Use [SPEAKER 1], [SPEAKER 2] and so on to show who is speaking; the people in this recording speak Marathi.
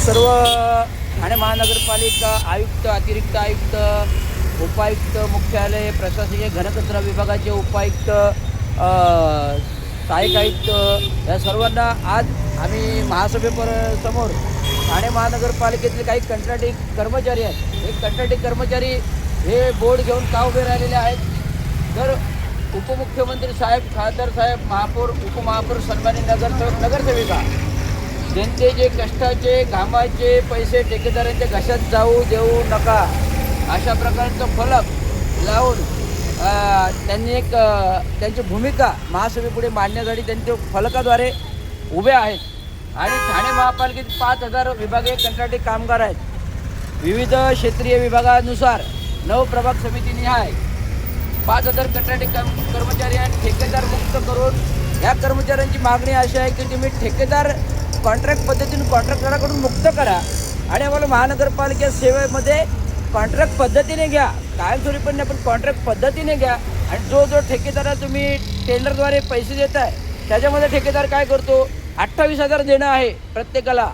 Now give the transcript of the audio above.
[SPEAKER 1] सर्व ठाणे महानगरपालिका आयुक्त, अतिरिक्त आयुक्त, उपायुक्त, मुख्यालय, प्रशासकीय घनकचरा विभागाचे उपायुक्त, सहाय्यक आयुक्त या सर्वांना आज आम्ही समोर ठाणे महानगरपालिकेतील काही कंत्राटी कर्मचारी आहेत. हे कंत्राटी कर्मचारी हे बोर्ड घेऊन का उभे राहिलेले आहेत? तर उपमुख्यमंत्री साहेब, खासदार साहेब, महापौर, उपमहापौर, सन्मानित नगरसेवक, नगरसेविका जनतेचे कष्टाचे घामाचे पैसे ठेकेदारांच्या घशात जाऊ देऊ नका अशा प्रकारचं फलक लावून त्यांनी त्यांची भूमिका महासभेपुढे मांडण्यासाठी त्यांच्या फलकाद्वारे उभे आहेत. आणि ठाणे महापालिकेत 5,000 विभागीय कंत्राटी कामगार आहेत. विविध क्षेत्रीय विभागानुसार 9 प्रभाग समितीनिहाय 5,000 कंत्राटी कर्मचारी आहेत. ठेकेदार मुक्त करून या कर्मचाऱ्यांची मागणी अशी आहे की तुम्ही ठेकेदार कॉन्ट्रॅक्ट पद्धतीने कॉन्ट्रॅक्टराकडून मुक्त करा आणि आम्हाला महानगरपालिका सेवेमध्ये कॉन्ट्रॅक्ट पद्धतीने घ्या, कायमस्वरूपी पण कॉन्ट्रॅक्ट पद्धतीने घ्या. आणि जो ठेकेदाराला तुम्ही टेंडरद्वारे पैसे देताय त्याच्यामध्ये ठेकेदार काय करतो, 28,000 देणं आहे प्रत्येकाला.